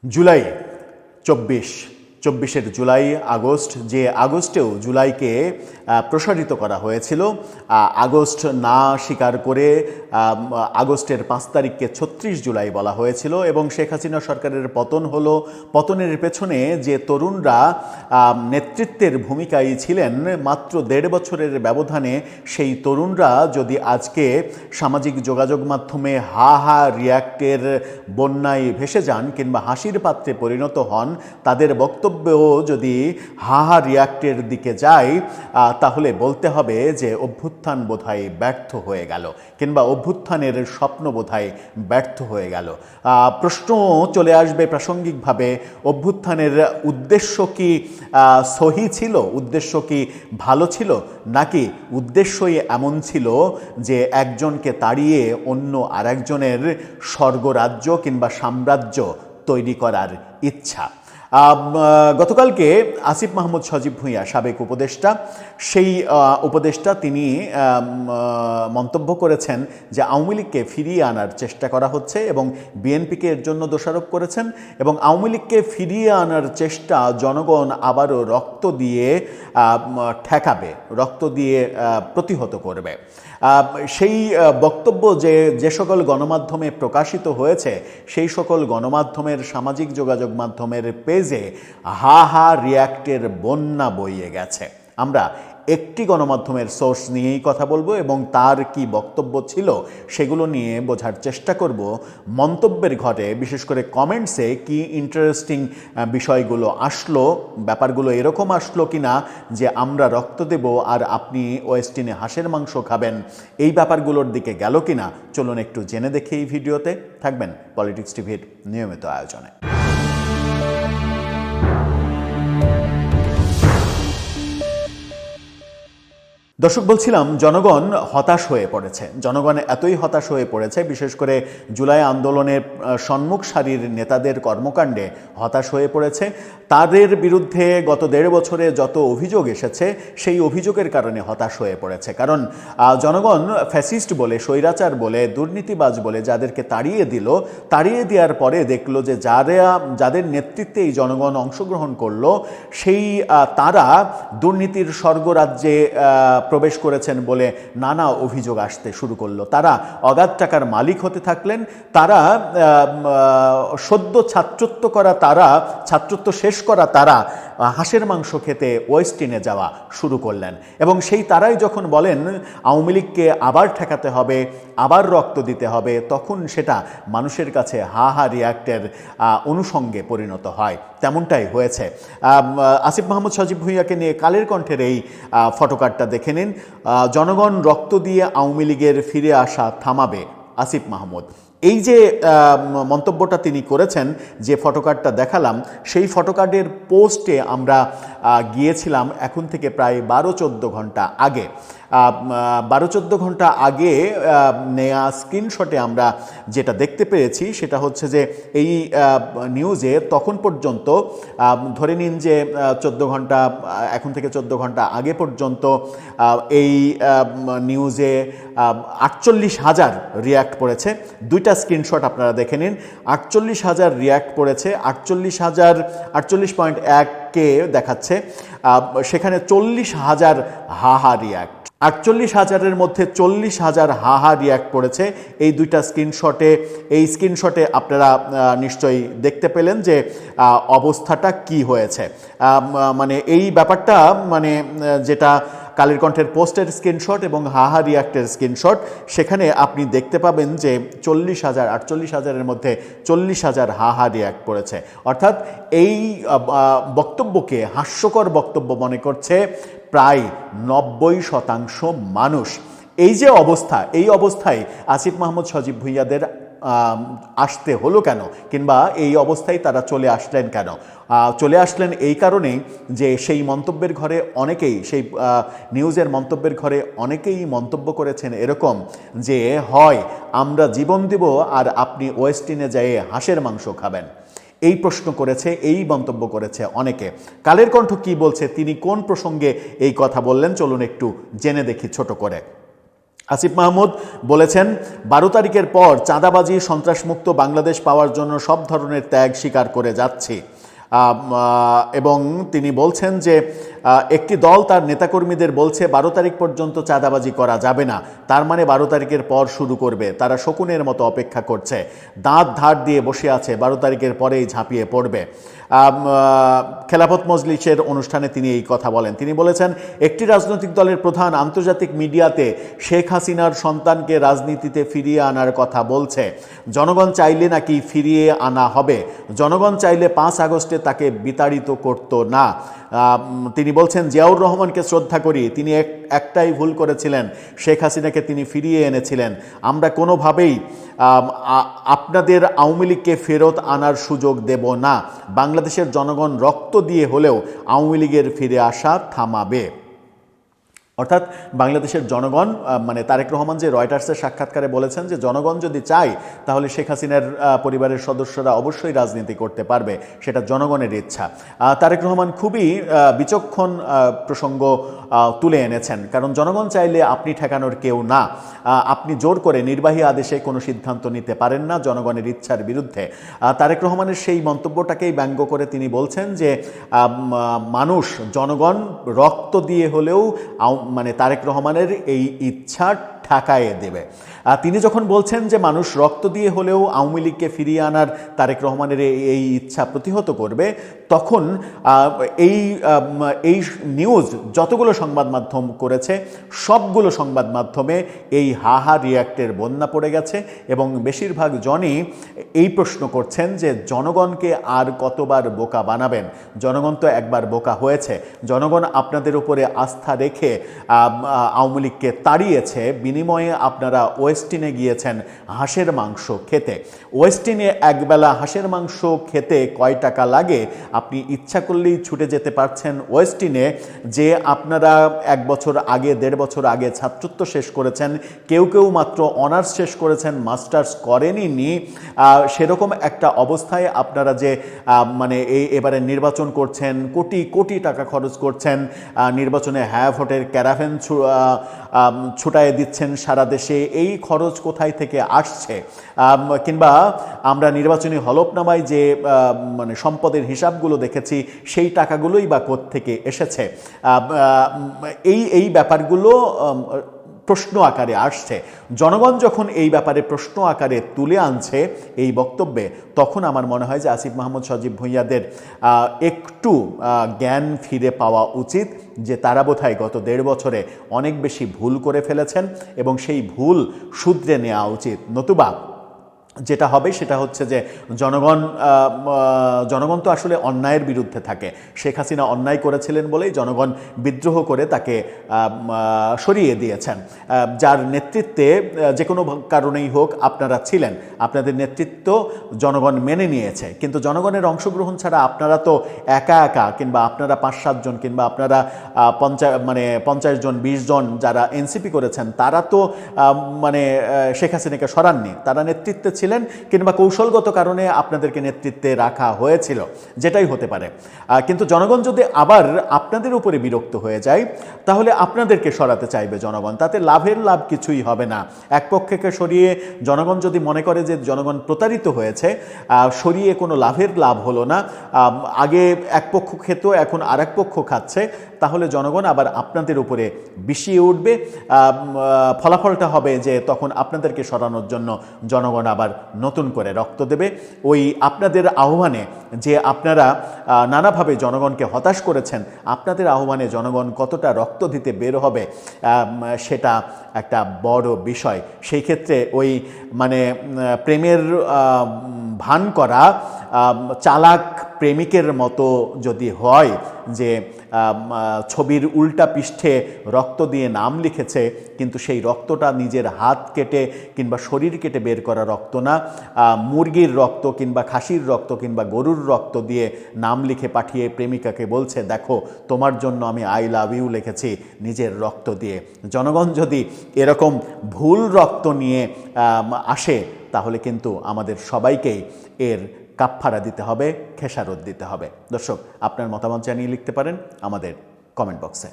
July ২৪ July August, যে আগস্টেও জুলাইকে প্রসারিত করা হয়েছিল। আগস্ট না স্বীকার করে আগস্টের ৫ তারিখকে ৩৬ জুলাই বলা হয়েছিল এবং শেখ হাসিনা সরকারের পতন হলো। পতনের পেছনে যে তরুণরা নেতৃত্বের ভূমিকায় ছিলেন, মাত্র ১.৫ বছরের ব্যবধানে সেই তরুণরা যদি আজকে সামাজিক যোগাযোগ মাধ্যমে হা হা রিয়াক্টের বন্যায় ভেসে যান কিংবা হাসির পাত্রে পরিণত হন, তাদের বক্তব্যও যদি হা হা রিয়াক্টের দিকে যায়, তাহলে বলতে হবে যে অভ্যুত্থান বোধহয় ব্যর্থ হয়ে গেল কিংবা অভ্যুত্থানের স্বপ্ন বোধহয় ব্যর্থ হয়ে গেল। প্রশ্ন চলে আসবে প্রাসঙ্গিকভাবে, অভ্যুত্থানের উদ্দেশ্য কি সহি ছিল, উদ্দেশ্য কি ভালো ছিল, নাকি উদ্দেশ্যই এমন ছিল যে একজনকে তাড়িয়ে অন্য আরেকজনের স্বর্গরাজ্য কিংবা সাম্রাজ্য তৈরি করার ইচ্ছা। গতকালকে আসিফ মাহমুদ সজীব ভূঁইয়া, সাবেক উপদেষ্টা, সেই উপদেষ্টা তিনি মন্তব্য করেছেন যে আওয়ামী লীগকে ফিরিয়ে আনার চেষ্টা করা হচ্ছে এবং বিএনপিকে এর জন্য দোষারোপ করেছেন এবং আওয়ামী লীগকে ফিরিয়ে আনার চেষ্টা জনগণ আবারও রক্ত দিয়ে ঠেকাবে, রক্ত দিয়ে প্রতিহত করবে। সেই বক্তব্য যে সকল গণমাধ্যমে প্রকাশিত হয়েছে, সেই সকল গণমাধ্যমের সামাজিক যোগাযোগ মাধ্যমের পেজে হা হা রিয়াক্টের বন্যা বইয়ে গেছে। আমরা একটি গণমাধ্যমের সোর্স নিয়েই কথা বলবো এবং তার কি বক্তব্য ছিল সেগুলো নিয়ে বোঝার চেষ্টা করব। মন্তব্যের ঘরে, বিশেষ করে কমেন্টসে কি ইন্টারেস্টিং বিষয়গুলো আসলো, ব্যাপারগুলো এরকম আসলো কিনা যে আমরা রক্ত দেব আর আপনি ওয়েস্টিনে হাঁসের মাংস খাবেন, এই ব্যাপারগুলোর দিকে গেল কিনা চলুন একটু জেনে দেখি এই ভিডিওতে। থাকবেন পলিটিক্স টিভির নিয়মিত আয়োজনে। দর্শক, বলছিলাম জনগণ হতাশ হয়ে পড়েছে। জনগণ এতই হতাশ হয়ে পড়েছে, বিশেষ করে জুলাই আন্দোলনের সম্মুখ সারির নেতাদের কর্মকাণ্ডে হতাশ হয়ে পড়েছে। তাদের বিরুদ্ধে গত ১.৫ বছরে যত অভিযোগ এসেছে, সেই অভিযোগের কারণে হতাশ হয়ে পড়েছে। কারণ জনগণ ফ্যাসিস্ট বলে, স্বৈরাচার বলে, দুর্নীতিবাজ বলে যাদেরকে তাড়িয়ে দিল, তাড়িয়ে দেওয়ার পরে দেখলো যে যাদের নেতৃত্বে এই জনগণ অংশগ্রহণ করলো, সেই তারা দুর্নীতির স্বর্গরাজ্যে প্রবেশ করেছেন বলে নানা অভিযোগ আসতে শুরু করলো। তারা অগাধ টাকার মালিক হতে থাকলেন। তারা সদ্য ছাত্রত্ব করা, তারা ছাত্রত্ব শেষ করা, তারা হাঁসের মাংস খেতে ওয়েস্টিনে যাওয়া শুরু করলেন এবং সেই তারাই যখন বলেন আওয়ামী লীগকে আবার ঠেকাতে হবে, আবার রক্ত দিতে হবে, তখন সেটা মানুষের কাছে হা হা রিয়াক্টের অনুষঙ্গে পরিণত হয়। তেমনটাই হয়েছে। আসিফ মাহমুদ সজীব ভূঁইয়াকে নিয়ে কালের কণ্ঠের এই ফটোকার্ডটা দেখে নিন। জনগণ রক্ত দিয়ে আওয়ামী লীগের ফিরে আসা থামাবে আসিফ মাহমুদ। এই যে মন্তব্যটা তিনি করেছেন, যে ফটোকার্ডটা দেখালাম, সেই ফটোকার্ডের পোস্টে আমরা গিয়েছিলাম এখন থেকে প্রায় ১২-১৪ ঘন্টা আগে। ১২-১৪ ঘন্টা আগে নেয়া স্ক্রিনশটে আমরা যেটা দেখতে পেয়েছি সেটা হচ্ছে যে এই নিউজে তখন পর্যন্ত, ধরে নিন যে ১৪ ঘন্টা, এখন থেকে ১৪ ঘন্টা আগে পর্যন্ত এই নিউজে ৪৮,০০০ রিয়্যাক্ট পড়েছে। দুইটা স্ক্রিনশট আপনারা দেখে নিন। ৪৮,০০০ রিয়্যাক্ট পড়েছে। ৪৮.১কে দেখাচ্ছে, সেখানে ৪০,০০০ হা হা রিয়্যাক্ট। ৪৮,০০০-এর মধ্যে ৪০,০০০ হা হা রিয়্যাক্ট করেছে এই দুইটা স্ক্রিনশটে। এই স্ক্রিনশটে আপনারা নিশ্চয়ই দেখতে পেলেন যে অবস্থাটা কি হয়েছে। মানে এই ব্যাপারটা, মানে যেটা কালের কণ্ঠের পোস্টের স্ক্রিনশট এবং হা হা রিয়াক্টের স্ক্রিনশট, সেখানে আপনি দেখতে পাবেন যে ৪০,০০০, ৪৮,০০০-এর মধ্যে ৪০,০০০ হা হা রিয়াক্ট করেছে। অর্থাৎ এই বক্তব্যকে হাস্যকর বক্তব্য মনে করছে প্রায় ৯০% মানুষ। এই যে অবস্থা, এই অবস্থায় আসিফ মাহমুদ সজীব ভূঁইয়াদের আসতে হলো কেন, কিংবা এই অবস্থায় তারা চলে আসলেন কেন? চলে আসলেন এই কারণেই যে সেই মন্তব্যের ঘরে অনেকেই, সেই নিউজের মন্তব্যের ঘরে অনেকেই মন্তব্য করেছেন এরকম যে হয় আমরা জীবন দিব আর আপনি ওয়েস্টিনে যেয়ে হাঁসের মাংস খাবেন। এই প্রশ্ন করেছে, এই মন্তব্য করেছে অনেকে। কালের কণ্ঠ কি বলছে, তিনি কোন প্রসঙ্গে এই কথা বললেন, চলুন একটু জেনে দেখি ছোট করে। আসিফ মাহমুদ বলেছেন 12 তারিখের পর চাঁদাবাজি সন্ত্রাসমুক্ত বাংলাদেশ পাওয়ার জন্য সব ধরনের ত্যাগ স্বীকার করে যাচ্ছি। এবং তিনি বলছেন যে একটি দল তার নেতাকর্মীদের বলছে 12 তারিখ পর্যন্ত চাঁদাবাজি করা যাবে না, তার মানে 12 তারিখের পর শুরু করবে। তারা শকুনের মতো অপেক্ষা করছে, দাঁত ধার দিয়ে বসে আছে, 12 তারিখের পরেই ঝাঁপিয়ে পড়বে। খেলাফত মজলিসের অনুষ্ঠানে তিনি এই কথা বলেন। তিনি বলেছেন একটি রাজনৈতিক দলের প্রধান আন্তর্জাতিক মিডিয়াতে শেখ হাসিনার সন্তানকে রাজনীতিতে ফিরিয়ে আনার কথা বলছে। জনগণ চাইলে নাকি ফিরিয়ে আনা হবে, জনগণ চাইলে 5 আগস্টে তাকে বিতাড়িত করত না। তিনি বলছেন জিয়াউর রহমানকে শ্রদ্ধা করি, তিনি একটাই ভুল করেছিলেন, শেখ হাসিনাকে তিনি ফিরিয়ে এনেছিলেন। আমরা কোনোভাবেই আপনাদের আওয়ামী লীগকে ফেরত আনার সুযোগ দেব না। বাংলাদেশের জনগণ রক্ত দিয়ে হলেও আওয়ামী লীগের ফিরে আসা থামাবে। অর্থাৎ বাংলাদেশের জনগণ, মানে তারেক রহমান যে রয়টার্সের সাক্ষাৎকারে বলেছেন যে জনগণ যদি চায় তাহলে শেখ হাসিনার পরিবারের সদস্যরা অবশ্যই রাজনীতি করতে পারবে, সেটা জনগণের ইচ্ছা। তারেক রহমান খুবই বিচক্ষণ প্রসঙ্গ তুলে এনেছেন, কারণ জনগণ চাইলে আপনি ঠেকানোর কেউ না। আপনি জোর করে নির্বাহী আদেশে কোনো সিদ্ধান্ত নিতে পারেন না জনগণের ইচ্ছার বিরুদ্ধে। তারেক রহমানের সেই মন্তব্যটাকেই ব্যঙ্গ করে তিনি বলছেন যে মানুষ, জনগণ রক্ত দিয়ে হলেও মানে তারেক রহমানের এই ইচ্ছা ঠেকায়ে দেবে। তিনি যখন বলছেন যে মানুষ রক্ত দিয়ে হলেও আওয়ামী লীগকে ফিরিয়ে আনার তারেক রহমানের এই ইচ্ছা প্রতিহত করবে, তখন এই নিউজ যতগুলো সংবাদ মাধ্যম করেছে সবগুলো সংবাদ মাধ্যমে এই হাহা রিয়াক্টের বন্যা পড়ে গেছে এবং বেশিরভাগ জনই এই প্রশ্ন করছেন যে জনগণকে আর কতবার বোকা বানাবেন? জনগণ তো একবার বোকা হয়েছে। জনগণ আপনাদের উপরে আস্থা রেখে আওয়ামী লীগকে তাড়িয়েছে, বিনিময়ে আপনারা ওয়েস্টিনে গিয়েছেন হাঁসের মাংস খেতে। ওয়েস্টিনে একবেলা হাঁসের মাংস খেতে কয় টাকা লাগে? আপনি ইচ্ছা করলেই ছুটে যেতে পারছেন ওয়েস্টিনে, যে আপনারা 1 বছর আগে 1.5 বছর আগে ছাত্রত্ব শেষ করেছেন, কেউ কেউ মাত্র অনার্স শেষ করেছেন, মাস্টার্স করেননি। সেরকম একটা অবস্থায় আপনারা যে মানে এবারে নির্বাচন করছেন, কোটি কোটি টাকা খরচ করছেন, নির্বাচনে হ্যাঁ ভোটের ক্যারাভ্যান ছুটায় দিচ্ছেন সারা দেশে, এই খরচ কোথায় থেকে আসছে? কিংবা আমরা নির্বাচনী হলফনামায় যে মানে সম্পদের হিসাবগুলো দেখেছি সেই টাকাগুলোই বা কোত্থেকে এসেছে? এই ব্যাপারগুলো প্রশ্ন আকারে আসছে। জনগণ যখন এই ব্যাপারে প্রশ্ন আকারে তুলে আনছে এই বক্তব্যে, তখন আমার মনে হয় যে আসিফ মাহমুদ সজীব ভুঁইয়াদের একটু জ্ঞান ফিরে পাওয়া উচিত, যে তারা বোধহয় গত 1.5 বছরে অনেক বেশি ভুল করে ফেলেছেন এবং সেই ভুল শুধরে নেওয়া উচিত। নতুবা যেটা হবে সেটা হচ্ছে যে জনগণ তো আসলে অন্যায়ের বিরুদ্ধে থাকে। শেখ হাসিনা অন্যায় করেছিলেন বলেই জনগণ বিদ্রোহ করে তাকে সরিয়ে দিয়েছেন। যার নেতৃত্বে যে কোনো কারণেই হোক আপনারা ছিলেন, আপনাদের নেতৃত্ব জনগণ মেনে নিয়েছে, কিন্তু জনগণের অংশগ্রহণ ছাড়া আপনারা তো একা একা, কিংবা আপনারা 5-7 জন, কিংবা আপনারা 50 জন 20 জন যারা এনসিপি করেছেন, তারা তো মানে শেখ হাসিনাকে সরাননি। তারা নেতৃত্বে ছিলেন, কিংবা কৌশলগত কারণে আপনাদেরকে নেতৃত্বে রাখা হয়েছিল, যেটাই হতে পারে। কিন্তু জনগণ যদি আবার আপনাদের উপরে বিরক্ত হয়ে যায়, তাহলে আপনাদেরকে সরাতে চাইবে জনগণ। তাতে লাভের লাভ কিছুই হবে না। এক পক্ষকে সরিয়ে জনগণ যদি মনে করে যে জনগণ প্রতারিত হয়েছে, সরিয়ে কোনো লাভের লাভ হলো না, আগে এক পক্ষ খেত এখন আরেক পক্ষ খাচ্ছে, তাহলে জনগণ আবার আপনাদের উপরে বিষিয়ে উঠবে। ফলাফলটা হবে যে তখন আপনাদেরকে সরানোর জন্য জনগণ আবার নতুন করে রক্ত দেবে। ওই আপনাদের আহ্বানে, যে আপনারা নানাভাবে জনগণকে হতাশ করেছেন, আপনাদের আহ্বানে জনগণ কতটা রক্ত দিতে বের হবে সেটা একটা বড় বিষয়। সেই ক্ষেত্রে ওই মানে প্রেমের ভান করা চালাক প্রেমিকের মতো যদি হয়, যে ছবির উল্টা পৃষ্ঠে রক্ত দিয়ে নাম লিখেছে, কিন্তু সেই রক্তটা নিজের হাত কেটে কিংবা শরীর কেটে বের করা রক্ত না, মুরগির রক্ত কিংবা খাসির রক্ত কিংবা গরুর রক্ত দিয়ে নাম লিখে পাঠিয়ে প্রেমিকাকে বলছে, দেখো তোমার জন্য আমি আই লাভ ইউ লিখেছি নিজের রক্ত দিয়ে। জনগণ যদি এরকম ভুল রক্ত নিয়ে আসে, তাহলে কিন্তু আমাদের সবাইকেই এর কাফফারা দিতে হবে, খেসারত দিতে হবে। দর্শক, আপনার মতামত জানিয়ে লিখতে পারেন আমাদের কমেন্ট বক্সে।